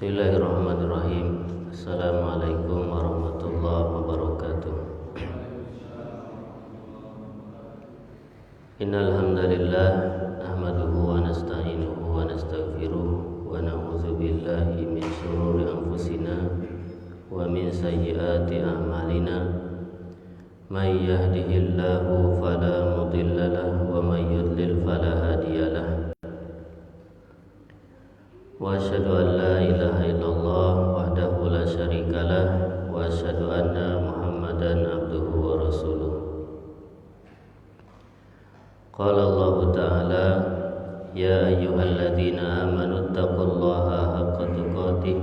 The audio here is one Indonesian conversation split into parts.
Bismillahirrahmanirrahim. Assalamualaikum warahmatullahi wabarakatuh. Innal hamdalillah nahmaduhu wa nasta'inuhu wa nastaghfiruh wa na'udzu billahi min shururi anfusina wa min sayyiati a'malina. May yahdihillahu fala mudilla lahu wa may yudlil fala hadiya lahu. Wa asyhadu an la ilaha illallah wahdahu la syarikalah wa asyhadu anna Muhammadan abduhu wa rasuluh. Qala Allah Ta'ala ya ayyuhalladzina amanu taqullaha haqqa tuqatih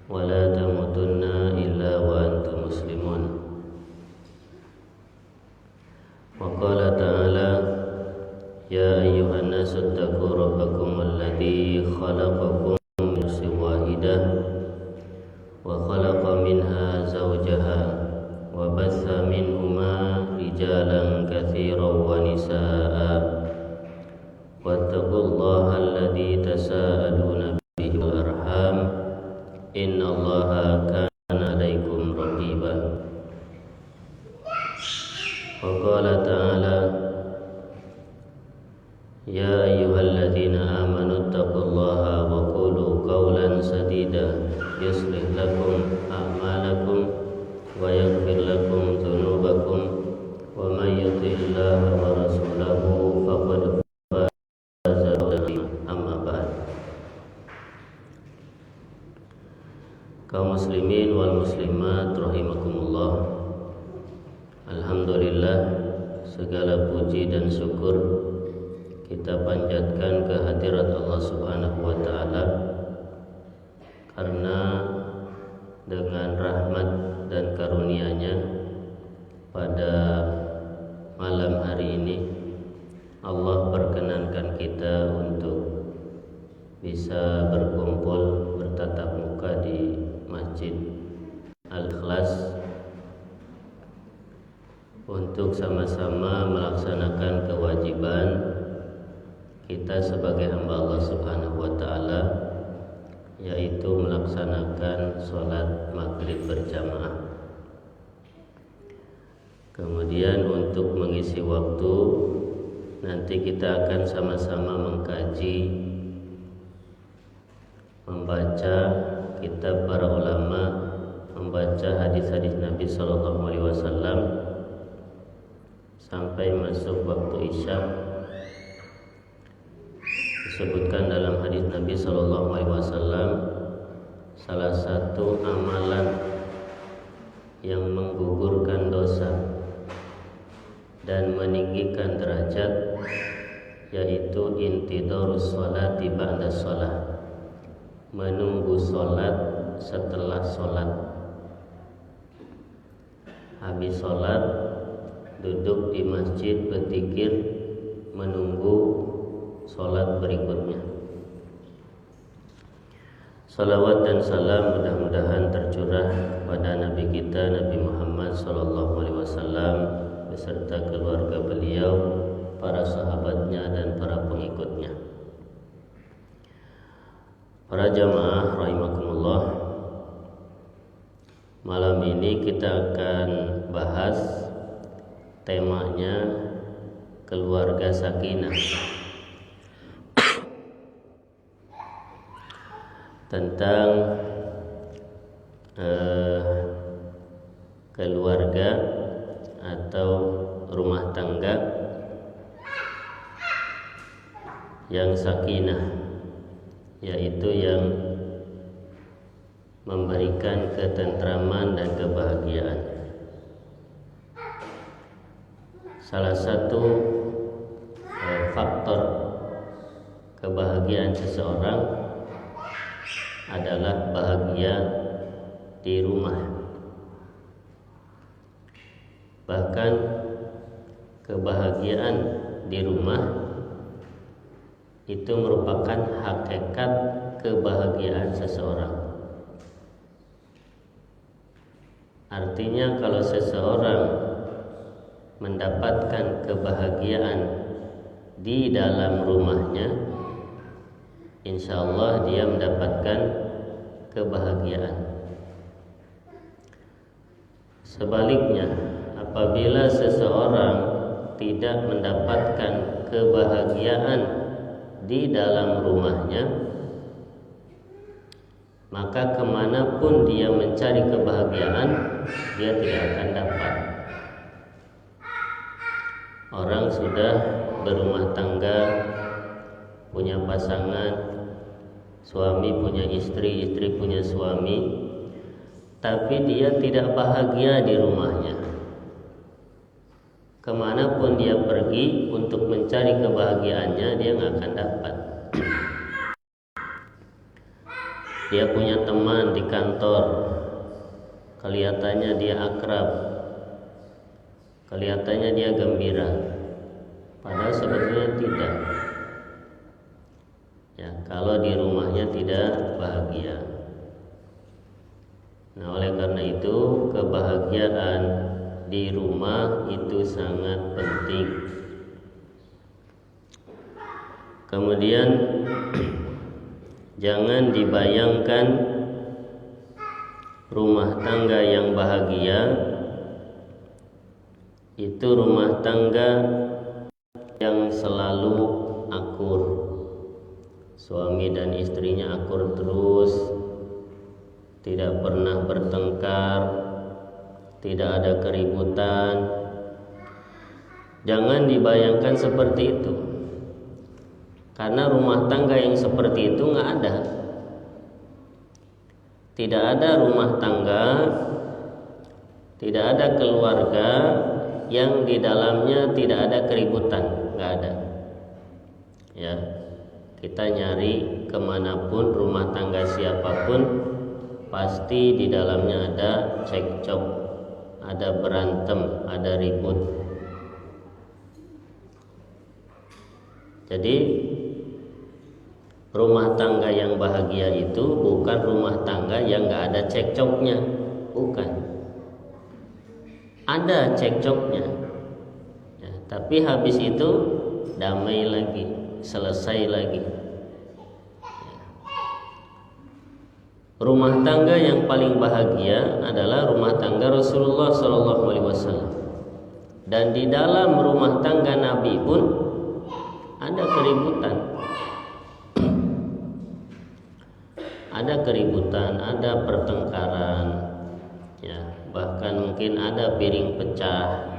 wa la tamutunna illa wa antum muslimun. Wa qala ta'ala ya ayyuhan nasu taqu rabbakum alladzi khalaqakum min nafsin wahidah wa khalaqa minha zawjaha wa batha minhuma rijalan katsiran wa nisaa'a wattaqullaha alladzi tasaaluna bihi wal arham innallaha kana 'alaikum raqiba. Wa qala ta'ala ya ayyuhalladzina amanu taqullaha wa qulu qawlan sadida yuslih lakum a'malakum wa yaghfir lakum dhunubakum wa may yuti'illaha wa rasulahu faqad faza fawzan amma ba'd. Kaum muslimin wal muslimat rahimakumullah, alhamdulillah, segala puji dan syukur kita panjatkan ke hadirat Allah Subhanahu wa Ta'ala, karena dengan rahmat dan karunia-Nya pada malam hari ini Allah perkenankan kita untuk bisa berkumpul bertatap muka di Masjid Al-Ikhlas untuk sama-sama melaksanakan kewajiban kita sebagai hamba Allah Subhanahu wa Ta'ala, yaitu melaksanakan sholat maghrib berjamaah. Kemudian untuk mengisi waktu, nanti kita akan sama-sama mengkaji, membaca kitab para ulama, membaca hadis-hadis Nabi Sallallahu Alaihi Wasallam sampai masuk waktu Isya. Disebutkan dalam hadis Nabi Sallallahu Alaihi Wasallam, salah satu amalan yang menggugurkan dosa dan meninggikan derajat yaitu intidharus sholati ba'da sholat, menunggu sholat setelah sholat. Habis sholat duduk di masjid berzikir menunggu sholat berikutnya. Salawat dan salam mudah-mudahan tercurah pada Nabi kita Nabi Muhammad SAW beserta keluarga beliau, para sahabatnya dan para pengikutnya. Para jamaah rahimakumullah, malam ini kita akan bahas temanya keluarga sakinah, tentang keluarga atau rumah tangga yang sakinah, yaitu yang memberikan ketentraman dan kebahagiaan. Salah satu faktor kebahagiaan seseorang adalah bahagia di rumah. Bahkan kebahagiaan di rumah itu merupakan hakikat kebahagiaan seseorang. Artinya kalau seseorang mendapatkan kebahagiaan di dalam rumahnya, insya Allah dia mendapatkan kebahagiaan. Sebaliknya, apabila seseorang tidak mendapatkan kebahagiaan di dalam rumahnya, maka kemanapun dia mencari kebahagiaan, dia tidak akan dapat. Orang sudah berumah tangga, punya pasangan, suami punya istri, istri punya suami, tapi dia tidak bahagia di rumahnya. Kemanapun dia pergi untuk mencari kebahagiaannya, dia nggak akan dapat. Dia punya teman di kantor, kelihatannya dia akrab, kelihatannya dia gembira, padahal sebetulnya tidak. Ya, kalau di rumahnya tidak bahagia. Nah, oleh karena itu kebahagiaan di rumah itu sangat penting. Kemudian jangan dibayangkan rumah tangga yang bahagia itu rumah tangga yang selalu akur. Suami dan istrinya akur terus, tidak pernah bertengkar, tidak ada keributan. Jangan dibayangkan seperti itu, karena rumah tangga yang seperti itu nggak ada. Tidak ada rumah tangga, tidak ada keluarga yang di dalamnya tidak ada keributan, nggak ada. Ya, kita nyari kemanapun rumah tangga siapapun, pasti di dalamnya ada cekcok, ada berantem, ada ribut. Jadi rumah tangga yang bahagia itu bukan rumah tangga yang gak ada cekcoknya, bukan. Ada cekcoknya, ya, tapi habis itu damai lagi, selesai lagi. Rumah tangga yang paling bahagia adalah rumah tangga Rasulullah SAW. Dan di dalam rumah tangga Nabi pun ada keributan. Ada keributan, ada pertengkaran, ya, bahkan mungkin ada piring pecah.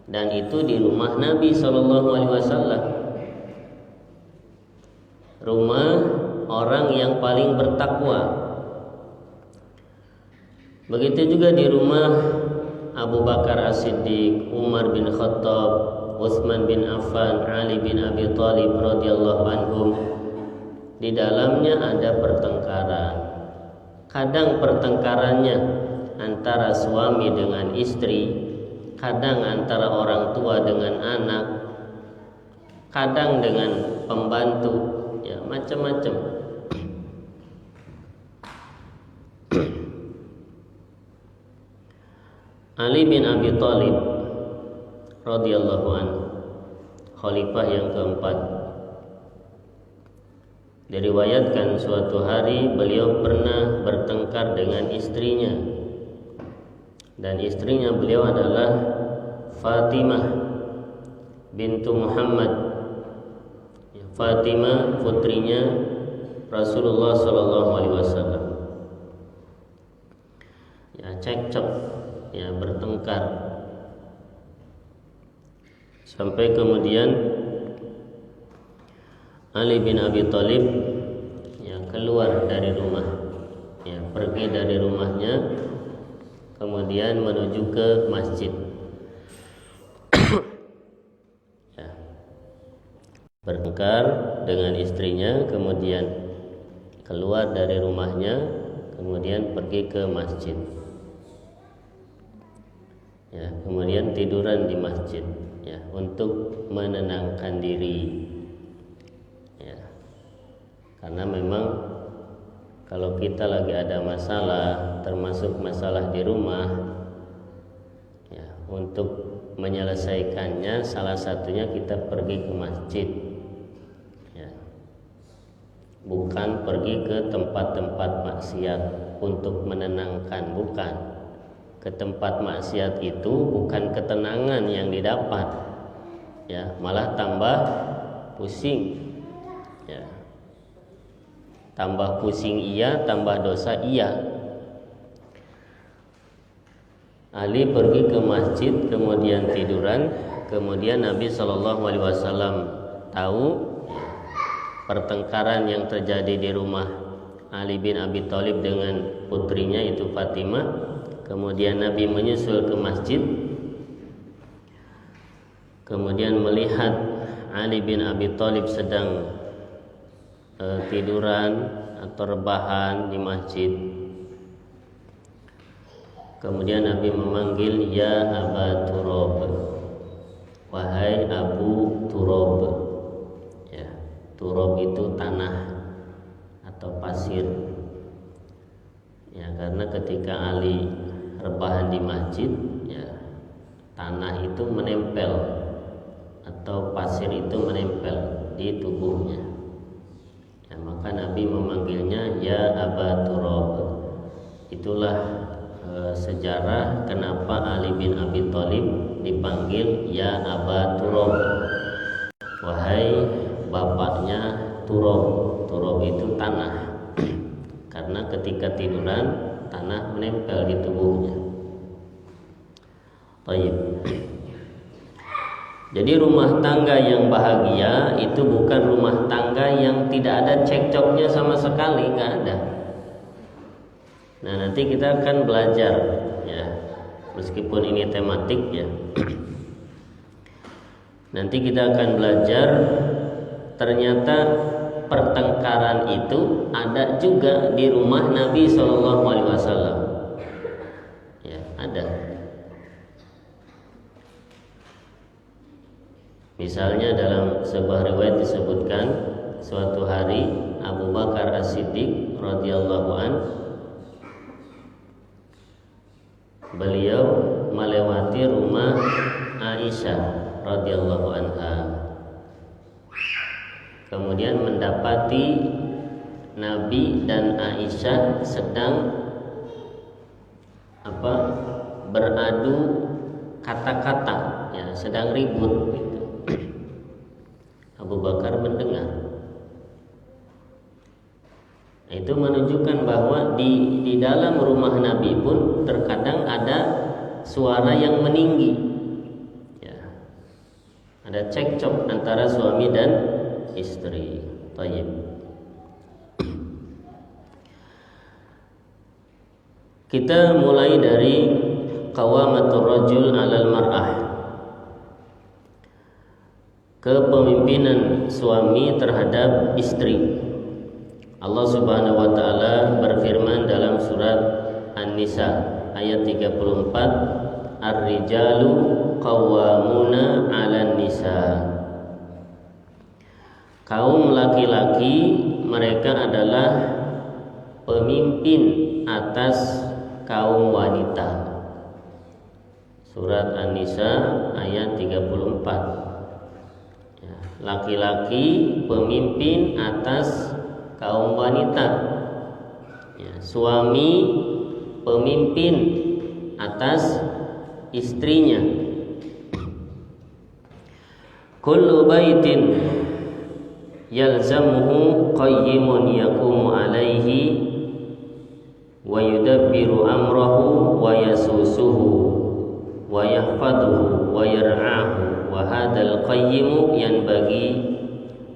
Dan itu di rumah Nabi SAW. Rumah orang yang paling bertakwa. Begitu juga di rumah Abu Bakar As-Siddiq, Umar bin Khattab, Utsman bin Affan, Ali bin Abi Thalib radhiyallahu anhum. Di dalamnya ada pertengkaran. Kadang pertengkarannya antara suami dengan istri, kadang antara orang tua dengan anak, kadang dengan pembantu, ya, macam-macam. Ali bin Abi Thalib radhiyallahu anhu, khalifah yang keempat, diriwayatkan suatu hari beliau pernah bertengkar dengan istrinya, dan istrinya beliau adalah Fatimah bintu Muhammad. Fatimah putrinya Rasulullah SAW. Ya, cekcok, ya, bertengkar, sampai kemudian Ali bin Abi Thalib, ya, keluar dari rumah, ya, pergi dari rumahnya, kemudian menuju ke masjid. Ya, bertengkar dengan istrinya, kemudian keluar dari rumahnya, kemudian pergi ke masjid. Ya, kemudian tiduran di masjid, ya, untuk menenangkan diri, ya, karena memang kalau kita lagi ada masalah, termasuk masalah di rumah, ya, untuk menyelesaikannya salah satunya kita pergi ke masjid, ya. bukan pergi ke tempat-tempat maksiat untuk menenangkan, bukan. Ke tempat maksiat itu bukan ketenangan yang didapat, ya, malah tambah pusing, ya. Tambah pusing iya, tambah dosa iya. Ali pergi ke masjid, kemudian tiduran, kemudian Nabi SAW tahu pertengkaran yang terjadi di rumah Ali bin Abi Thalib dengan putrinya itu Fatimah. Kemudian Nabi menyusul ke masjid, kemudian melihat Ali bin Abi Thalib sedang tiduran atau rebahan di masjid. Kemudian Nabi memanggil, ya Aba Turab, wahai Abu Turab. Ya, Turab itu tanah atau pasir. Ya, karena ketika Ali rebahan di masjid, ya, tanah itu menempel atau pasir itu menempel di tubuhnya. Ya, maka Nabi memanggilnya ya Aba Turab. Itulah sejarah kenapa Ali bin Abi Thalib dipanggil ya Aba Turab, wahai bapaknya Turab. Turab itu tanah. Karena ketika tiduran tanah menempel di tubuhnya. Baik. Jadi rumah tangga yang bahagia itu bukan rumah tangga yang tidak ada cekcoknya sama sekali, nggak ada. Nah, nanti kita akan belajar, ya, meskipun ini tematik, ya. Nanti kita akan belajar ternyata pertengkaran itu ada juga di rumah Nabi SAW. Ya, ada. Misalnya dalam sebuah riwayat disebutkan suatu hari Abu Bakar As-Siddiq radhiyallahu an, beliau melewati rumah Aisyah radhiyallahu anha. Kemudian mendapati Nabi dan Aisyah sedang beradu kata-kata, ya, sedang ribut gitu. Abu Bakar mendengar. Itu menunjukkan bahwa di dalam rumah Nabi pun terkadang ada suara yang meninggi, ya. Ada cekcok antara suami dan istri. Tayyib. Kita mulai dari qawamatur rajul 'alal mar'ah, kepemimpinan suami terhadap istri. Allah Subhanahu wa taala berfirman dalam surat An-Nisa ayat 34, Ar-rijalu qawwamuna 'alan nisa. Kaum laki-laki mereka adalah pemimpin atas kaum wanita. Surat An-Nisa ayat 34. Laki-laki pemimpin atas kaum wanita, ya, suami pemimpin atas istrinya. Kullu baitin yalzamuhu qayyimun yaqumu alaihi wa yudabbiru amrahu wa yasusuhu wa yahfaduhu wa yar'ahu wa hadzal qayyimu yanbaghi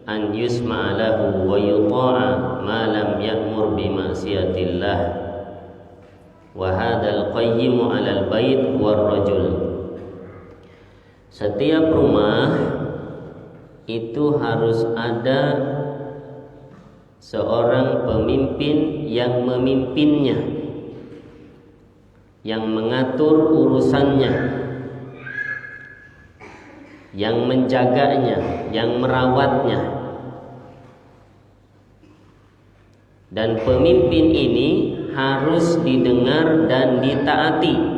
an yusma'a lahu wa yuta'a ma lam ya'mur bi ma'siyatillah wa hadzal qayyimu 'alal bait war rajul. Setiap rumah itu harus ada seorang pemimpin yang memimpinnya, yang mengatur urusannya, yang menjaganya, yang merawatnya. Dan pemimpin ini harus didengar dan ditaati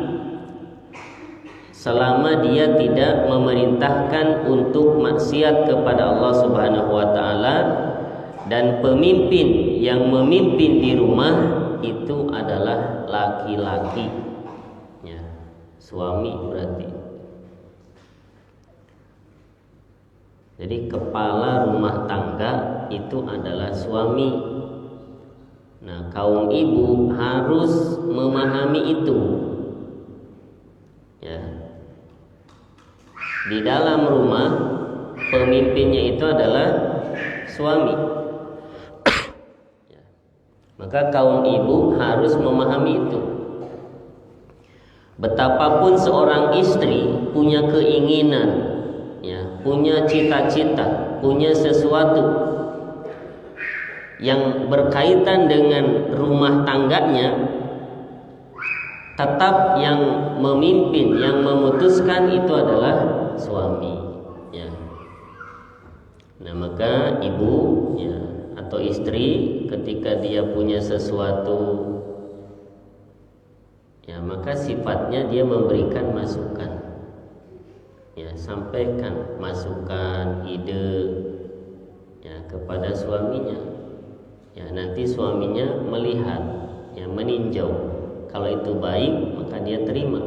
selama dia tidak memerintahkan untuk maksiat kepada Allah Subhanahu wa taala Dan pemimpin yang memimpin di rumah itu adalah laki-laki, ya, suami berarti. Jadi kepala rumah tangga itu adalah suami. Nah, kaum ibu harus memahami itu, ya. Di dalam rumah pemimpinnya itu adalah suami. Maka kaum ibu harus memahami itu. Betapapun seorang istri punya keinginan, ya, punya cita-cita, punya sesuatu yang berkaitan dengan rumah tangganya, tetap yang memimpin, yang memutuskan itu adalah suami, ya. Nah, maka ibu, ya, atau istri ketika dia punya sesuatu, ya, maka sifatnya dia memberikan masukan, ya, sampaikan masukan, ide, ya, kepada suaminya, ya. Nanti suaminya melihat, ya, meninjau, kalau itu baik maka dia terima,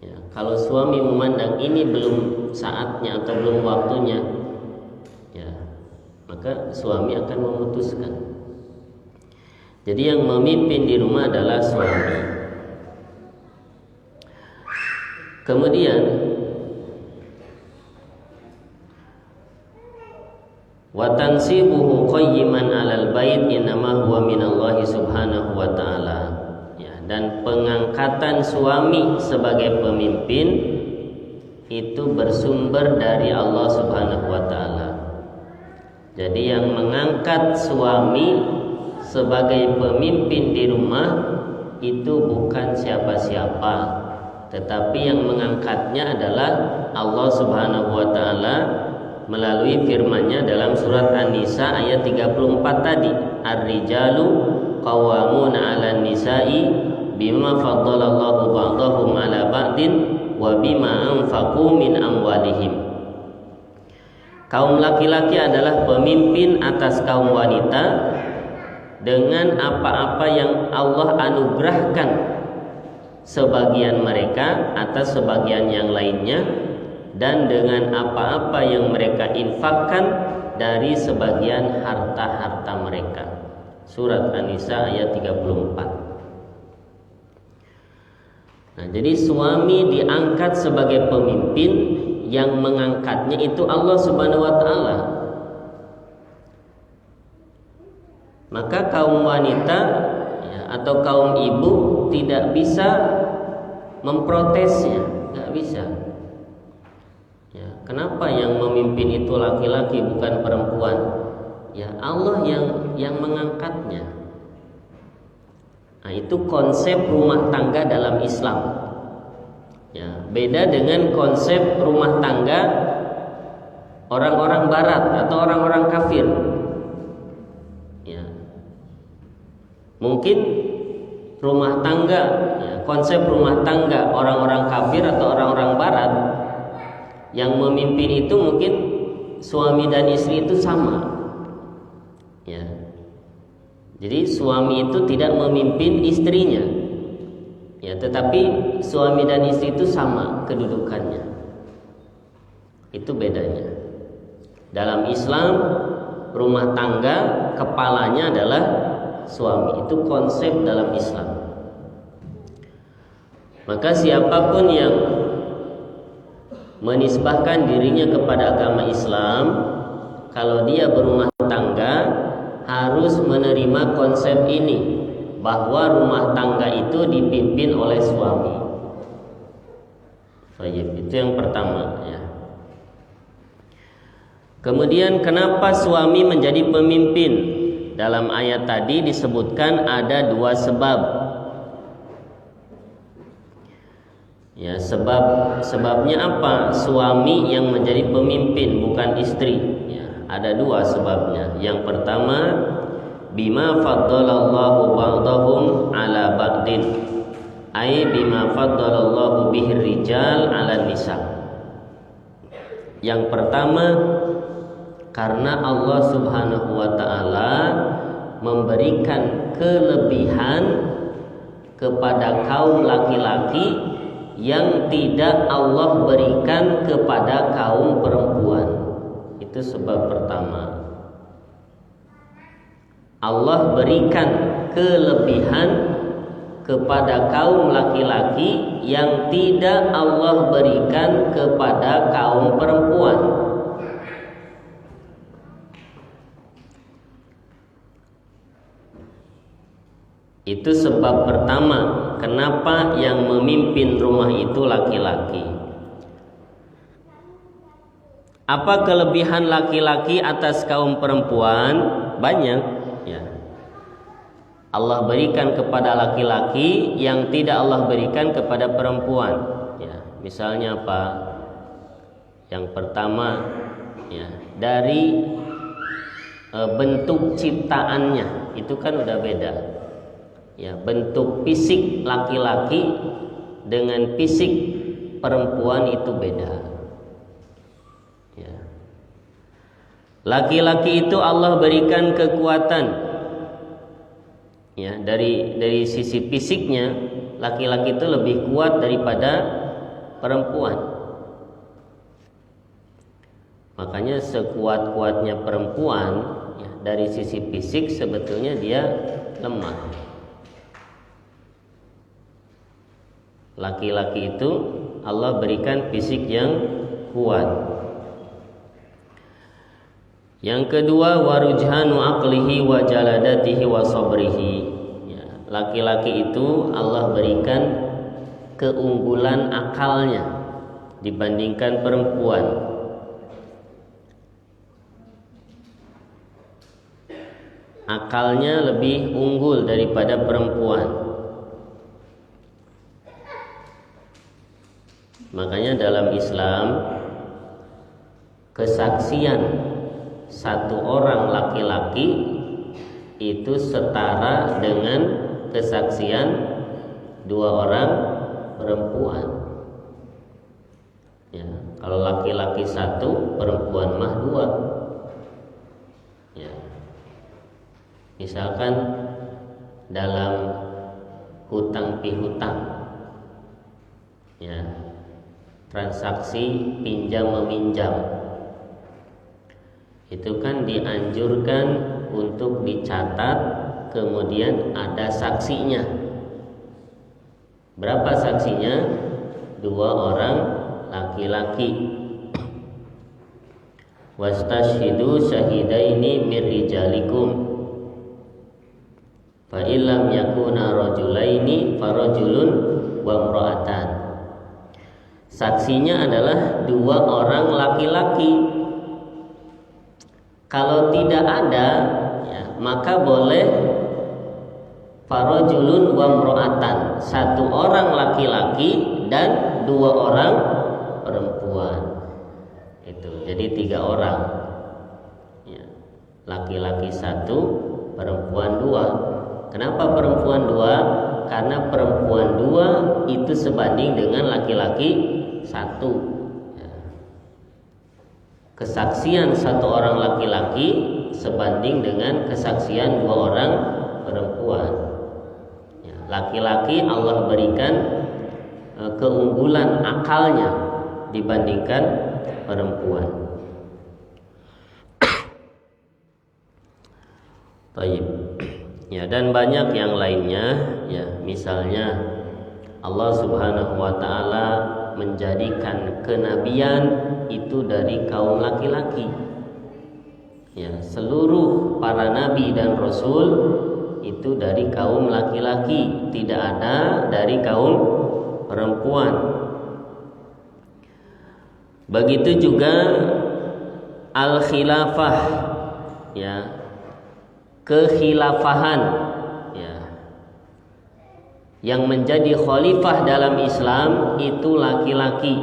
ya. Kalau suami memandang ini belum saatnya atau belum waktunya, maka suami akan memutuskan. Jadi yang memimpin di rumah adalah suami. Kemudian wa tansibuhu qayyiman 'alal bait innama huwa minallahi subhanahu wa ta'ala, ya. Dan pengangkatan suami sebagai pemimpin itu bersumber dari Allah Subhanahu wa ta'ala. Jadi yang mengangkat suami sebagai pemimpin di rumah itu bukan siapa-siapa, tetapi yang mengangkatnya adalah Allah Subhanahu wa ta'ala melalui firman-Nya dalam surat An-Nisa ayat 34 tadi, Ar-rijalu qawwamuna 'alan nisa'i bima faddalallahu ba'dahum 'ala ba'din wa bima anfaqu min amwalihim. Kaum laki-laki adalah pemimpin atas kaum wanita dengan apa-apa yang Allah anugerahkan sebagian mereka atas sebagian yang lainnya, dan dengan apa-apa yang mereka infakkan dari sebagian harta-harta mereka. Surat An-Nisa ayat 34. Nah, jadi suami diangkat sebagai pemimpin, yang mengangkatnya itu Allah Subhanahu wa ta'ala. Maka kaum wanita, ya, atau kaum ibu tidak bisa memprotesnya, nggak bisa. Ya, kenapa yang memimpin itu laki-laki bukan perempuan? Ya, Allah yang mengangkatnya. Nah, itu konsep rumah tangga dalam Islam. Ya, beda dengan konsep rumah tangga orang-orang barat atau orang-orang kafir. Ya. Mungkin rumah tangga, ya, konsep rumah tangga orang-orang kafir atau orang-orang barat yang memimpin itu mungkin suami dan istri itu sama. Ya. Jadi suami itu tidak memimpin istrinya. Ya, tetapi suami dan istri itu sama kedudukannya. Itu bedanya. Dalam Islam, rumah tangga kepalanya adalah suami. Itu konsep dalam Islam. Maka siapapun yang menisbahkan dirinya kepada agama Islam, kalau dia berumah tangga harus menerima konsep ini, bahwa rumah tangga itu dipimpin oleh suami. Itu yang pertama, ya. Kemudian kenapa suami menjadi pemimpin? Dalam ayat tadi disebutkan ada dua sebab. Ya, sebabnya apa? Suami yang menjadi pemimpin, bukan istri. Ya, ada dua sebabnya. Yang pertama, bima faddalallahu ba'dahum 'ala ba'din, ai bima faddalallahu bihir rijal 'ala nisa. Yang pertama, karena Allah Subhanahu wa taala memberikan kelebihan kepada kaum laki-laki yang tidak Allah berikan kepada kaum perempuan. Itu sebab pertama. Allah berikan kelebihan kepada kaum laki-laki yang tidak Allah berikan kepada kaum perempuan. Itu sebab pertama kenapa yang memimpin rumah itu laki-laki. Apa kelebihan laki-laki atas kaum perempuan? Banyak, ya. Allah berikan kepada laki-laki yang tidak Allah berikan kepada perempuan. Ya, misalnya apa? Yang pertama, ya, dari bentuk ciptaannya itu kan udah beda. Ya, bentuk fisik laki-laki dengan fisik perempuan itu beda. Ya. Laki-laki itu Allah berikan kekuatan. Ya, dari sisi fisiknya laki-laki itu lebih kuat daripada perempuan. Makanya sekuat-kuatnya perempuan, ya, dari sisi fisik sebetulnya dia lemah. Laki-laki itu Allah berikan fisik yang kuat. Yang kedua, warujhanu aqlihi wa jaladatihi wa sabrihi. Ya, laki-laki itu Allah berikan keunggulan akalnya dibandingkan perempuan. Akalnya lebih unggul daripada perempuan. Makanya dalam Islam kesaksian satu orang laki-laki itu setara dengan kesaksian dua orang perempuan. Ya, kalau laki-laki satu, perempuan mah dua. Ya. Misalkan dalam hutang pihutang, ya, transaksi pinjam meminjam, itu kan dianjurkan untuk dicatat, kemudian ada saksinya. Berapa saksinya? 2 orang laki-laki. Wastashhidu syahidaini mir rijalikum fa illam yakuna rajulaini farajulun wa imra'atan. Saksinya adalah 2 orang laki-laki. Kalau tidak ada, ya, maka boleh farajulun wa imra'atan, 1 orang laki-laki dan 2 orang perempuan. Itu jadi 3 orang. Ya. Laki-laki 1, perempuan 2. Kenapa perempuan 2? Karena perempuan 2 itu sebanding dengan laki-laki 1. Ya. Kesaksian 1 orang laki-laki sebanding dengan kesaksian 2 orang perempuan. Ya. Laki-laki Allah berikan keunggulan akalnya dibandingkan perempuan. Baik. Ya, dan banyak yang lainnya, ya, misalnya Allah Subhanahu wa taala menjadikan kenabian itu dari kaum laki-laki. Ya, seluruh para nabi dan rasul itu dari kaum laki-laki, tidak ada dari kaum perempuan. Begitu juga al-khilafah, ya, kekhilafahan, ya, yang menjadi khalifah dalam Islam itu laki-laki.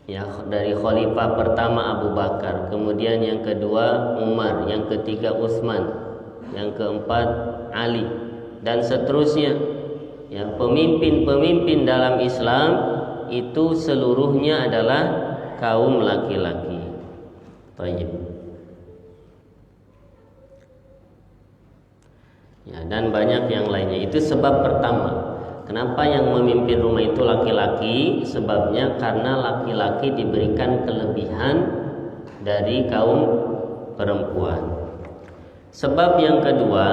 Ya, dari khalifah pertama Abu Bakar, kemudian yang kedua Umar, yang ketiga Utsman, yang keempat Ali, dan seterusnya. Ya, pemimpin-pemimpin dalam Islam itu seluruhnya adalah kaum laki-laki. Tayyib. Ya, dan banyak yang lainnya. Itu sebab pertama. Kenapa yang memimpin rumah itu laki-laki? Sebabnya karena laki-laki diberikan kelebihan dari kaum perempuan. Sebab yang kedua,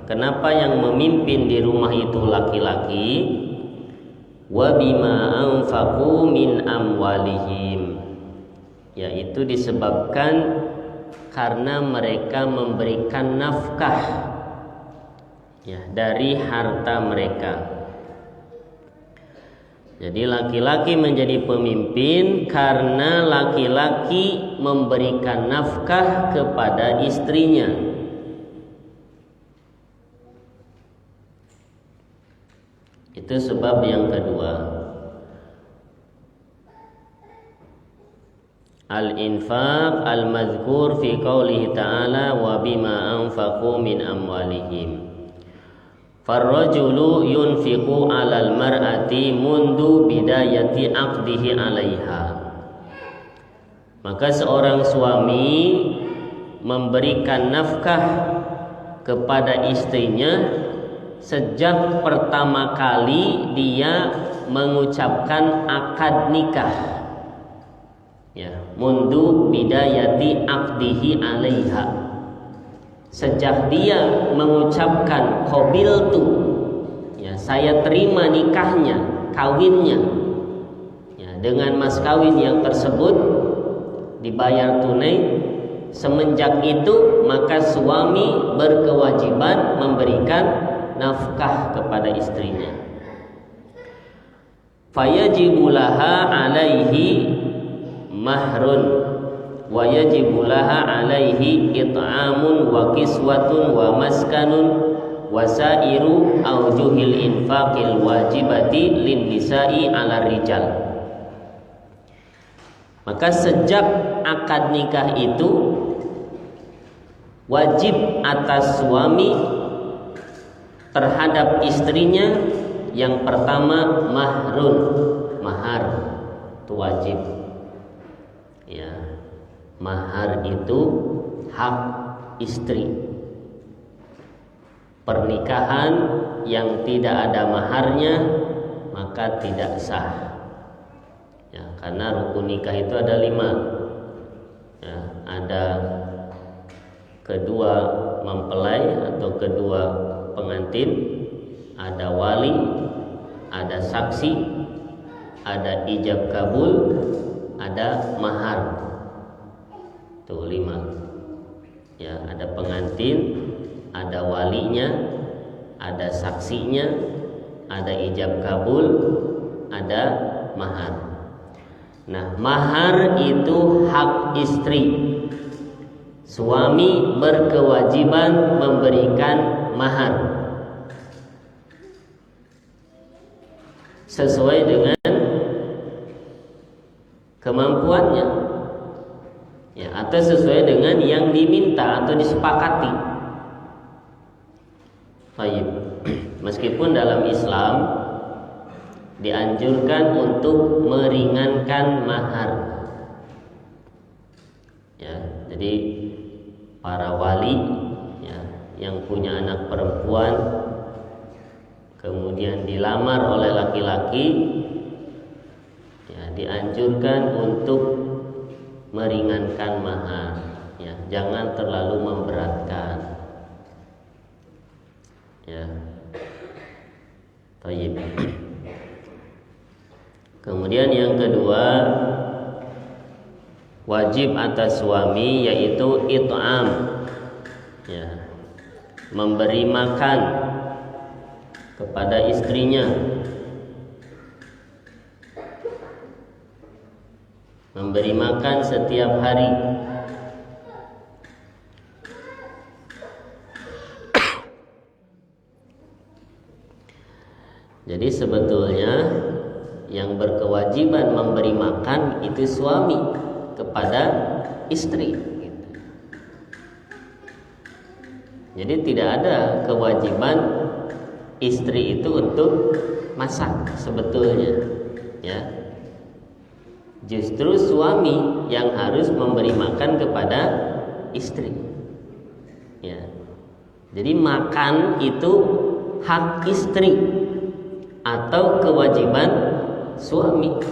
kenapa yang memimpin di rumah itu laki-laki? Wa bima anfaqu min amwalihim. Yaitu disebabkan karena mereka memberikan nafkah ya dari harta mereka. Jadi laki-laki menjadi pemimpin karena laki-laki memberikan nafkah kepada istrinya. Itu sebab yang kedua. Al-infaq al-mazkur fi qoulihi ta'ala wa bima anfaqu min amwalihim. Farrajulu yunfiqu 'alal mar'ati mundu bidayati 'aqdihi 'alaiha. Maka seorang suami memberikan nafkah kepada istrinya sejak pertama kali dia mengucapkan akad nikah. Ya, mundu bidayati 'aqdihi 'alaiha. Sejak dia mengucapkan qabiltu, ya, saya terima nikahnya, kawinnya, ya, dengan mas kawin yang tersebut dibayar tunai. Semenjak itu maka suami berkewajiban memberikan nafkah kepada istrinya. Fayajibu laha alaihi mahrun wa yajibu laha alaihi it'amun wa kiswatun wa maskanun wa sairu aujuhil infaqil wajibati lin nisa'i 'ala rijal. Maka sejak akad nikah itu wajib atas suami terhadap istrinya yang pertama mahrun, mahar itu wajib. Ya. Mahar itu hak istri. Pernikahan yang tidak ada maharnya maka tidak sah. Ya, karena rukun nikah itu ada 5. Ya, ada kedua mempelai atau kedua pengantin, ada wali, ada saksi, ada ijab kabul, ada mahar. Tuh 5. Ya, ada pengantin, ada walinya, ada saksinya, ada ijab kabul, ada mahar. Nah, mahar itu hak istri. Suami berkewajiban memberikan mahar sesuai dengan kemampuannya. Ya, atau sesuai dengan yang diminta atau disepakati. Baik. Meskipun dalam Islam dianjurkan untuk meringankan mahar. Ya, jadi para wali ya, yang punya anak perempuan kemudian dilamar oleh laki-laki, ya, dianjurkan untuk meringankan mahar, ya, jangan terlalu memberatkan. Ya, baik. Kemudian yang kedua, wajib atas suami yaitu it'am, ya, memberi makan kepada istrinya, memberi makan setiap hari. Jadi sebetulnya yang berkewajiban memberi makan itu suami kepada istri. Jadi tidak ada kewajiban istri itu untuk masak sebetulnya, ya. Justru suami yang harus memberi makan kepada istri. Ya. Jadi makan itu hak istri atau kewajiban suami.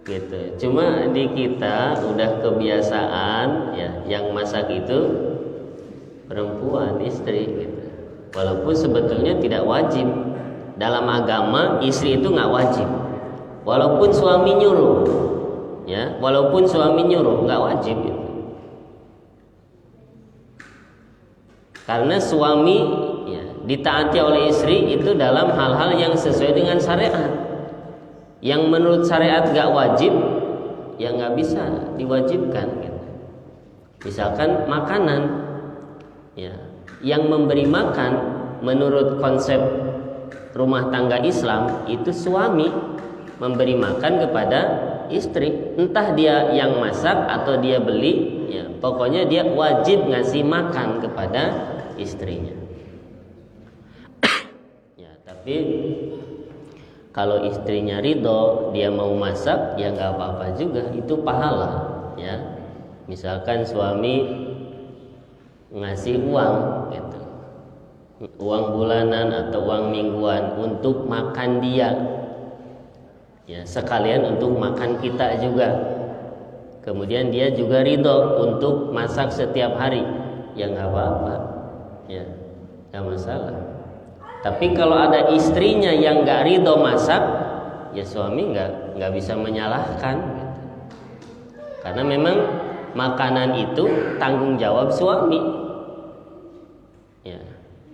Gitu. Cuma di kita udah kebiasaan ya, yang masak itu perempuan, istri gitu. Walaupun sebetulnya tidak wajib. Dalam agama istri itu nggak wajib. Walaupun suami nyuruh, ya, walaupun suami nyuruh nggak wajib gitu. Karena suami ya, ditaati oleh istri itu dalam hal-hal yang sesuai dengan syariat. Yang menurut syariat nggak wajib, ya nggak bisa diwajibkan. Gitu. Misalkan makanan, ya, yang memberi makan menurut konsep rumah tangga Islam itu suami memberi makan kepada istri, entah dia yang masak atau dia beli, ya, pokoknya dia wajib ngasih makan kepada istrinya. Ya, tapi kalau istrinya ridho, dia mau masak, ya nggak apa-apa juga, itu pahala. Ya, misalkan suami ngasih uang, gitu, uang bulanan atau uang mingguan untuk makan dia, ya sekalian untuk makan kita juga. Kemudian dia juga ridho untuk masak setiap hari, ya nggak apa-apa, ya nggak masalah. Tapi kalau ada istrinya yang nggak ridho masak, ya suami nggak bisa menyalahkan, gitu. Karena memang makanan itu tanggung jawab suami. Ya.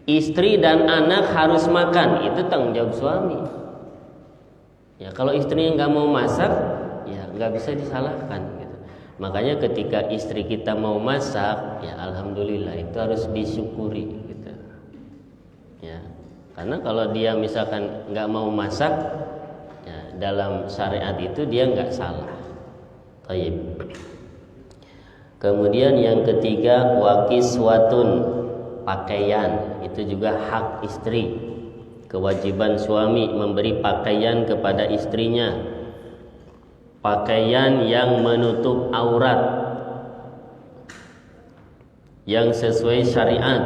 Istri dan anak harus makan, itu tanggung jawab suami. Ya, kalau istrinya nggak mau masak, ya nggak bisa disalahkan. Gitu. Makanya ketika istri kita mau masak, ya alhamdulillah itu harus disyukuri. Gitu. Ya, karena kalau dia misalkan nggak mau masak, ya, dalam syariat itu dia nggak salah. Baik. Kemudian yang ketiga, wakiswatun, pakaian, itu juga hak istri. Kewajiban suami memberi pakaian kepada istrinya, pakaian yang menutup aurat, yang sesuai syariat.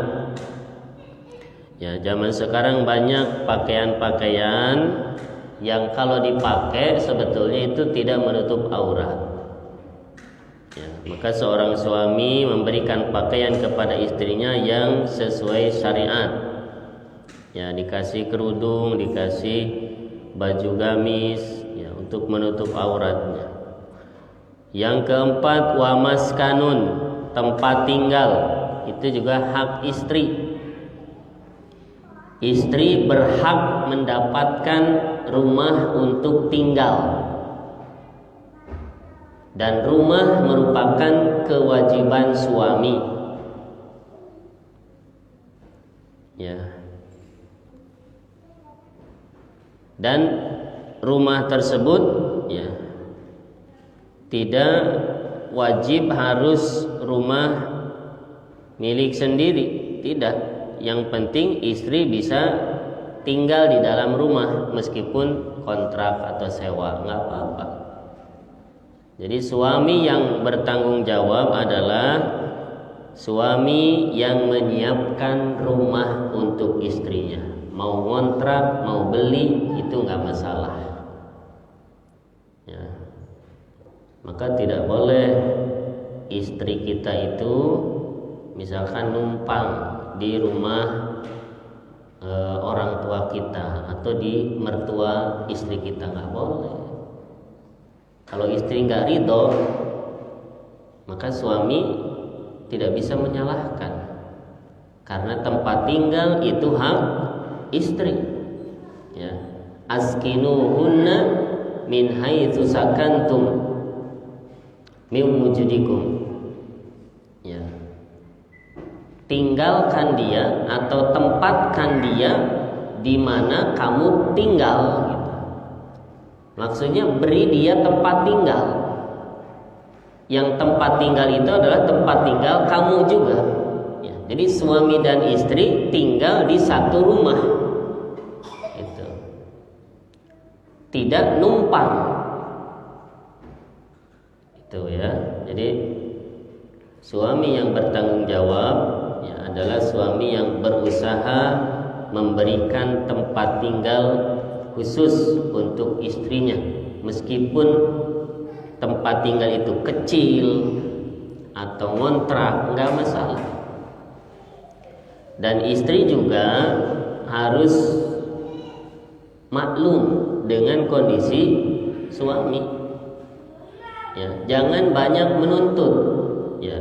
Ya, zaman sekarang banyak pakaian-pakaian yang kalau dipakai sebetulnya itu tidak menutup aurat. Ya, maka seorang suami memberikan pakaian kepada istrinya yang sesuai syariat. Ya, dikasih kerudung, dikasih baju gamis, ya, untuk menutup auratnya. Yang keempat, wamaskanun, tempat tinggal, itu juga hak istri. Istri berhak mendapatkan rumah untuk tinggal. Dan rumah merupakan kewajiban suami. Ya. Dan rumah tersebut, ya, tidak wajib harus rumah milik sendiri, tidak. Yang penting istri bisa tinggal di dalam rumah meskipun kontrak atau sewa, nggak apa-apa. Jadi suami yang bertanggung jawab adalah suami yang menyiapkan rumah untuk istrinya. Mau ngontrak, mau beli, itu nggak masalah. Ya. Maka tidak boleh istri kita itu misalkan numpang di rumah orang tua kita atau di mertua istri kita, nggak boleh. Kalau istri nggak ridho, maka suami tidak bisa menyalahkan, karena tempat tinggal itu hak istri. Ya, askinuhunna min haitsu sakantum min wujudikum. Ya, tinggalkan dia atau tempatkan dia di mana kamu tinggal. Maksudnya beri dia tempat tinggal. Yang tempat tinggal itu adalah tempat tinggal kamu juga. Ya, jadi suami dan istri tinggal di satu rumah. Itu. tidak numpang. Itu ya. Jadi suami yang bertanggung jawab ya adalah suami yang berusaha memberikan tempat tinggal khusus untuk istrinya, meskipun tempat tinggal itu kecil atau ngontrak, enggak masalah. Dan istri juga harus maklum dengan kondisi suami. Ya, jangan banyak menuntut. Ya.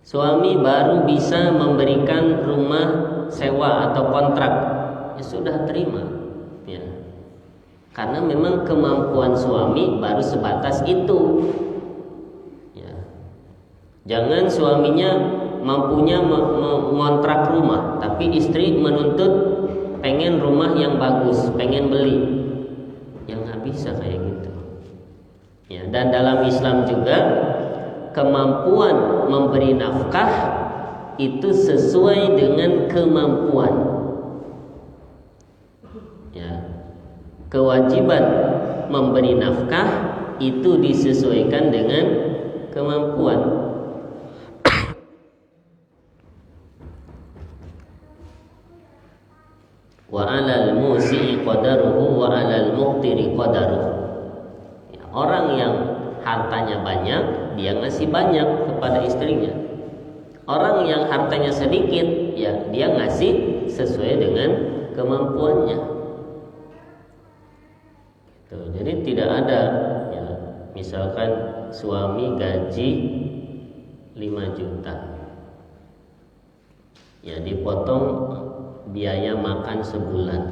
Suami baru bisa memberikan rumah sewa atau kontrak, ya sudah terima. Ya. Karena memang kemampuan suami baru sebatas itu. Ya. Jangan suaminya mampunya mengontrak rumah, tapi istri menuntut pengen rumah yang bagus, pengen beli, yang nggak bisa kayak gitu. Ya, dan dalam Islam juga kemampuan memberi nafkah itu sesuai dengan kemampuan. Ya, kewajiban memberi nafkah itu disesuaikan dengan kemampuan. Wa 'alal musi'i qadaruhu wa 'alal muqtiri qadaruhu. Ya, orang yang hartanya banyak, dia ngasih banyak kepada istrinya. Orang yang hartanya sedikit, ya dia ngasih sesuai dengan kemampuannya. Tuh, jadi tidak ada ya, misalkan suami gaji 5 juta. Ya dipotong biaya makan sebulan.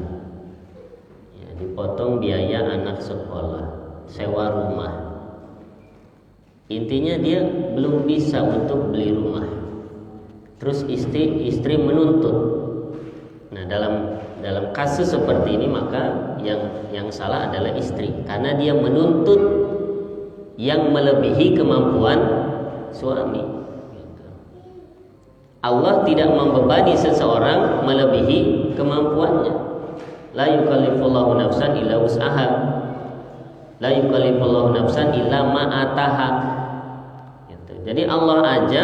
Ya, dipotong biaya anak sekolah, sewa rumah. Intinya dia belum bisa untuk beli rumah. Terus istri menuntut. Nah, dalam kasus seperti ini maka yang salah adalah istri, karena dia menuntut yang melebihi kemampuan suami. Allah tidak membebani seseorang melebihi kemampuannya. La yukallifullahu nafsan illa wus'aha. La yukallifullahu nafsan illa ma ataha. Gitu. Jadi Allah aja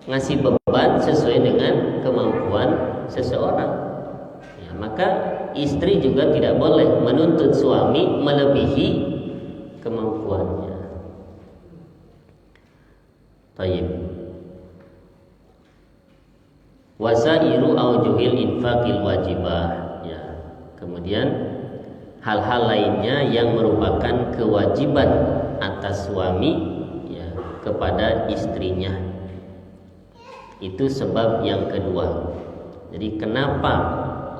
ngasih beban sesuai dengan kemampuan seseorang. Ya, maka istri juga tidak boleh menuntut suami melebihi kemampuannya. Baik. Wasairu aujuhil infaqil wajibah. Ya. Kemudian hal-hal lainnya yang merupakan kewajiban atas suami ya, kepada istrinya. Itu sebab yang kedua. Jadi kenapa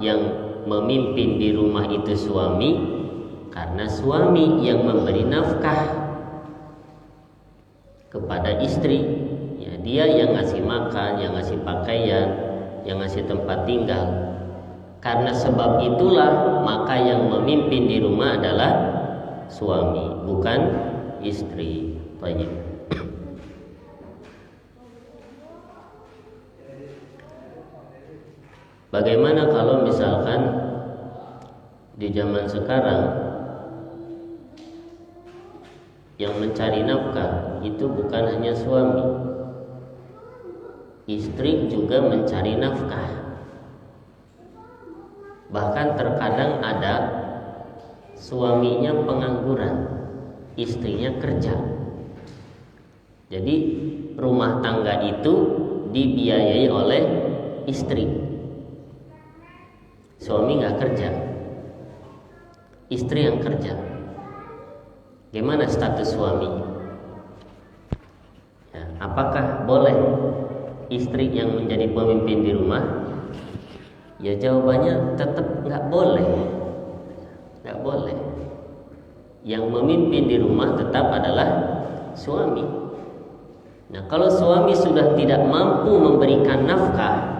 yang memimpin di rumah itu suami? Karena suami yang memberi nafkah kepada istri. Ya, dia yang ngasih makan, yang ngasih pakaian, yang ngasih tempat tinggal. Karena sebab itulah maka yang memimpin di rumah adalah suami, bukan istri. Baik. Bagaimana kalau misalkan di zaman sekarang yang mencari nafkah itu bukan hanya suami, istri juga mencari nafkah. Bahkan terkadang ada suaminya pengangguran, istrinya kerja. Jadi rumah tangga itu dibiayai oleh istri. Suami nggak kerja, istri yang kerja. Gimana status suami? Ya, apakah boleh istri yang menjadi pemimpin di rumah? Ya jawabannya tetap nggak boleh, nggak boleh. Yang memimpin di rumah tetap adalah suami. Nah, kalau suami sudah tidak mampu memberikan nafkah,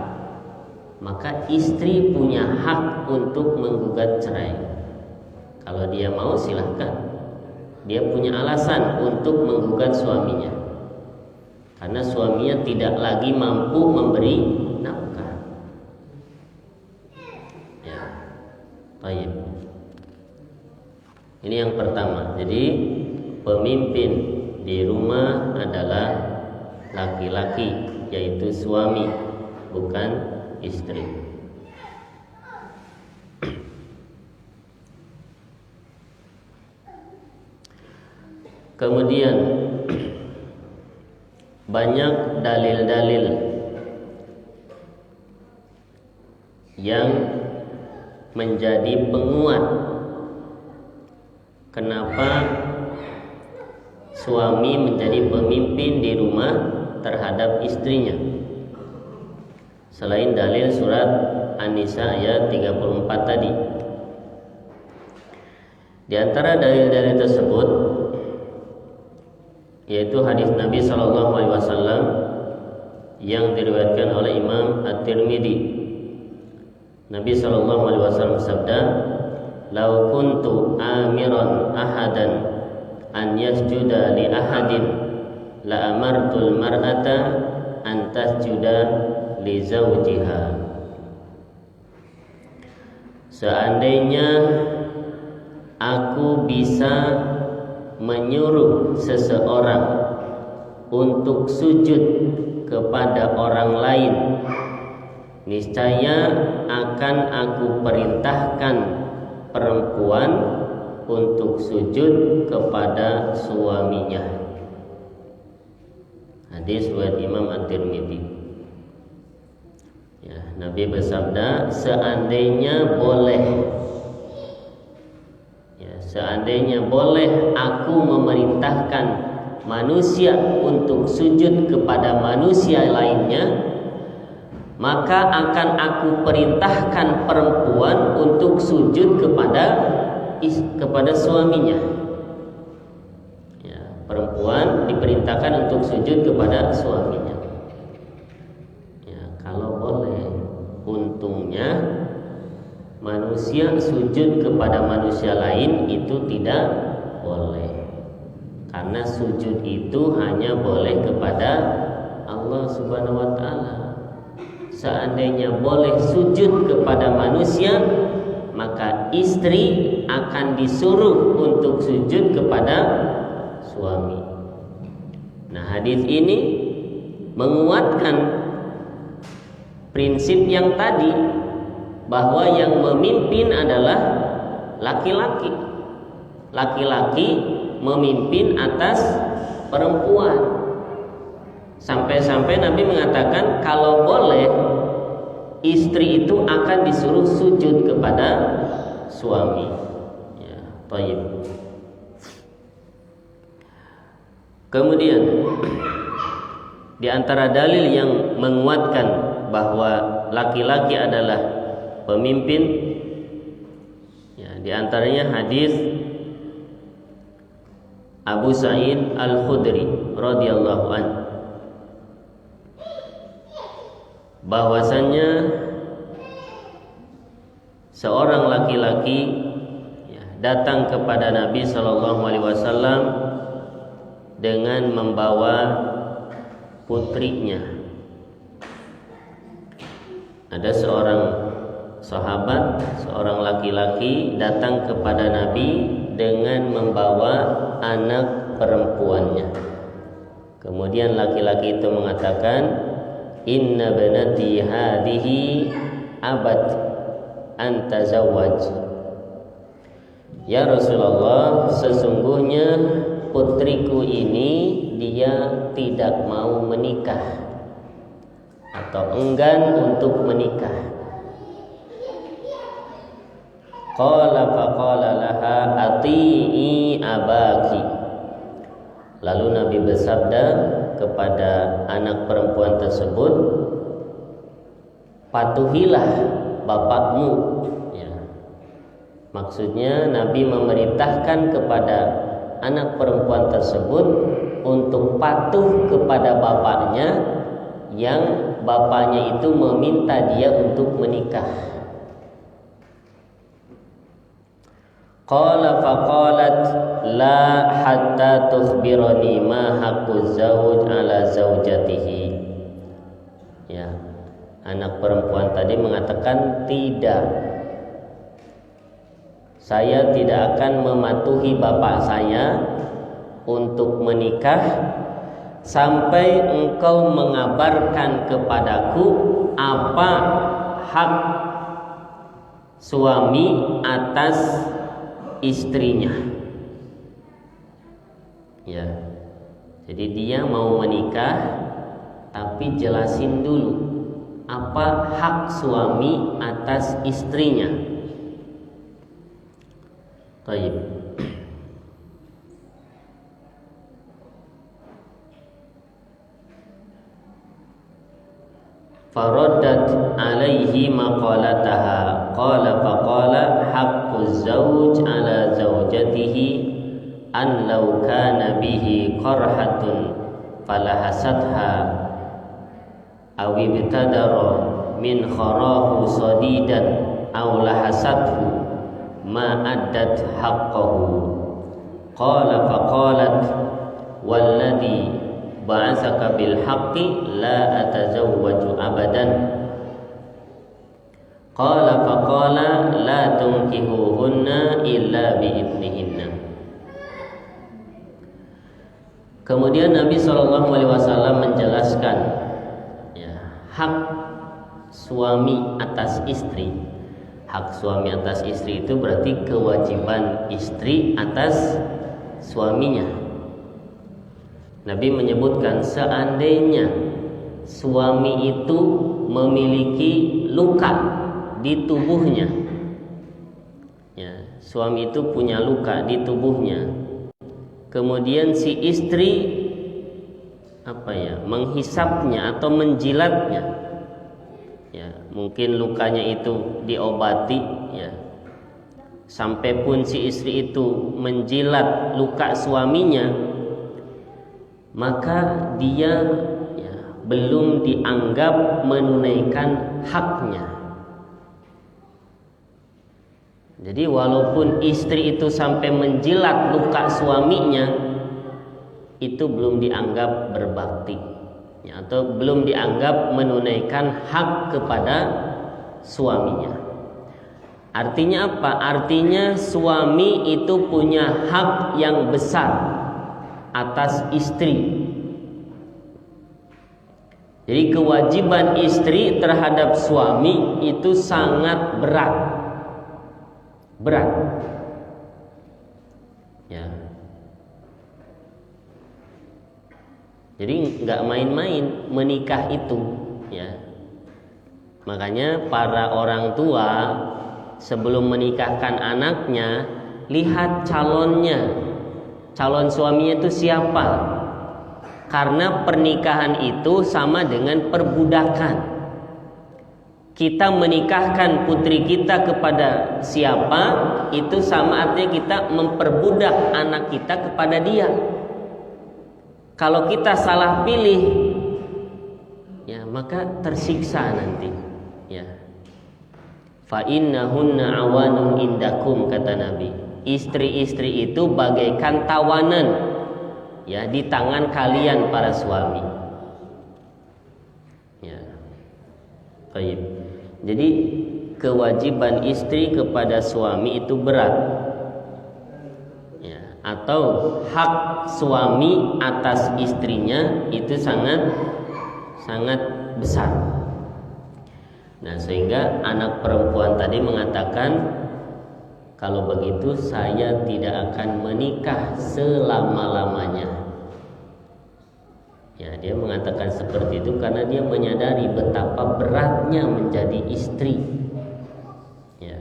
maka istri punya hak untuk menggugat cerai. Kalau dia mau silahkan. Dia punya alasan untuk menggugat suaminya, karena suaminya tidak lagi mampu memberi nafkah. Ya, baik. Ini yang pertama. Jadi pemimpin di rumah adalah laki-laki, yaitu suami, bukan istri. Kemudian banyak dalil-dalil yang menjadi penguat kenapa suami menjadi pemimpin di rumah terhadap istrinya. Selain dalil surat An-Nisa ayat 34 tadi. Di antara dalil-dalil tersebut yaitu hadis Nabi SAW yang diriwayatkan oleh Imam At-Tirmidzi. Nabi SAW bersabda, "Lau kuntu amiran ahadan an yasjuda li ahadin la amartul mar'ata an tasjuda li zawjiha." Seandainya aku bisa menyuruh seseorang untuk sujud kepada orang lain, niscaya akan aku perintahkan perempuan untuk sujud kepada suaminya. Hadis riwayat Imam At-Tirmidzi. Ya, Nabi bersabda, seandainya boleh aku memerintahkan manusia untuk sujud kepada manusia lainnya, maka akan aku perintahkan perempuan untuk sujud kepada suaminya. Ya, perempuan diperintahkan untuk sujud kepada suaminya. Ya, kalau boleh, untungnya manusia sujud kepada manusia lain itu tidak boleh. Karena sujud itu hanya boleh kepada Allah Subhanahu wa taala. Seandainya boleh sujud kepada manusia, maka istri akan disuruh untuk sujud kepada suami. Nah, hadis ini menguatkan prinsip yang tadi, bahwa yang memimpin adalah laki-laki. Laki-laki memimpin atas perempuan. Sampai-sampai Nabi mengatakan kalau boleh istri itu akan disuruh sujud kepada suami. Ya, thayyib. Kemudian di antara dalil yang menguatkan bahwa laki-laki adalah pemimpin, ya, di antaranya hadis Abu Sa'id Al-Khudri radhiyallahu anhu, bahwasannya seorang laki-laki, ya, datang kepada Nabi SAW dengan membawa putrinya. Ada seorang sahabat, seorang laki-laki datang kepada Nabi dengan membawa anak perempuannya. Kemudian laki-laki itu mengatakan, "Inna banati hadhihi abad an tazawwaj." Ya Rasulullah, sesungguhnya putriku ini dia tidak mau menikah atau enggan untuk menikah. Qala faqala laha ati'i abaki. Lalu Nabi bersabda kepada anak perempuan tersebut, patuhilah bapakmu. Ya. Maksudnya Nabi memerintahkan kepada anak perempuan tersebut untuk patuh kepada bapaknya yang bapaknya itu meminta dia untuk menikah. Qala faqalat la hatta tukhbirani ma haqqu zawj ala zaujatihi. Ya, anak perempuan tadi mengatakan tidak, saya tidak akan mematuhi bapak saya untuk menikah sampai engkau mengabarkan kepadaku apa hak suami atas istrinya. Ya. Jadi dia mau menikah, tapi jelasin dulu apa hak suami atas istrinya. Baik. Faraddat alaihi maqalataha qala faqala haqquz zawj ala zawjatihi an law kana bihi qarhatun falahasatha aw ibtadara min kharahu sadidan aw lahasathu ma addat haqqahu. Qala faqalat walladhi ba'atsaka bil haqqi la atazawwaju abadan. Qala faqala la tunkihuhunna illa bi'idnihinna. Kemudian Nabi SAW menjelaskan ya, hak suami atas istri. Hak suami atas istri itu berarti kewajiban istri atas suaminya. Nabi menyebutkan seandainya suami itu memiliki luka di tubuhnya, ya, suami itu punya luka di tubuhnya, kemudian si istri menghisapnya atau menjilatnya, ya, mungkin lukanya itu diobati, ya, sampai pun si istri itu menjilat luka suaminya, maka dia ya, belum dianggap menunaikan haknya. Jadi walaupun istri itu sampai menjilat luka suaminya, itu belum dianggap berbakti, ya, atau belum dianggap menunaikan hak kepada suaminya. Artinya apa? Artinya suami itu punya hak yang besar atas istri. Jadi kewajiban istri terhadap suami itu sangat berat. Ya. Jadi nggak main-main menikah itu, ya. Makanya para orang tua sebelum menikahkan anaknya, lihat calonnya, calon suaminya itu siapa. Karena pernikahan itu sama dengan perbudakan. Kita menikahkan putri kita kepada siapa, itu sama artinya kita memperbudak anak kita kepada dia. Kalau kita salah pilih, ya, maka tersiksa nanti, ya. Fa innahunna awanun indakum, kata Nabi. Istri-istri itu bagaikan tawanan, ya, di tangan kalian para suami. Ya. Baik. Jadi kewajiban istri kepada suami itu berat, ya, atau hak suami atas istrinya itu sangat besar. Nah, sehingga anak perempuan tadi mengatakan, kalau begitu saya tidak akan menikah selama-lamanya. Ya, dia mengatakan seperti itu karena dia menyadari betapa beratnya menjadi istri. Ya.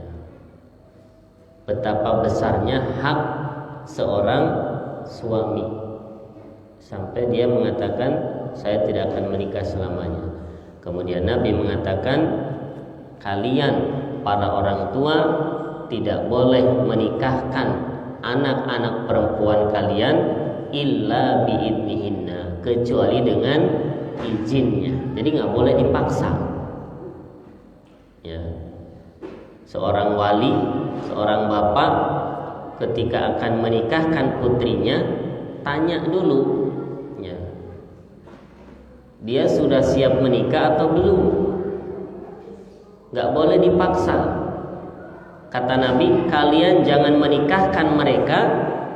Betapa besarnya hak seorang suami. Sampai dia mengatakan, saya tidak akan menikah selamanya. Kemudian Nabi mengatakan, kalian para orang tua tidak boleh menikahkan anak-anak perempuan kalian illa biidnihinna, kecuali dengan izinnya. Jadi nggak boleh dipaksa. Ya. Seorang wali, seorang bapak ketika akan menikahkan putrinya, tanya dulu, ya, dia sudah siap menikah atau belum. Nggak boleh dipaksa. Kata Nabi, kalian jangan menikahkan mereka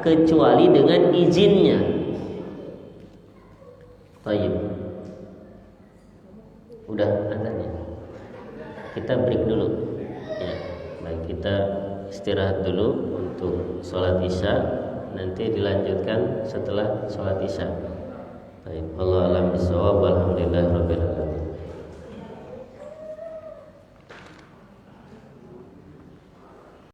kecuali dengan izinnya. Baik. Udah adanya. Kita break dulu. Ya, baik, kita istirahat dulu untuk sholat isya. Nanti dilanjutkan setelah sholat isya. Baik, Allah alam bisawab. Alhamdulillah rabbil alamin.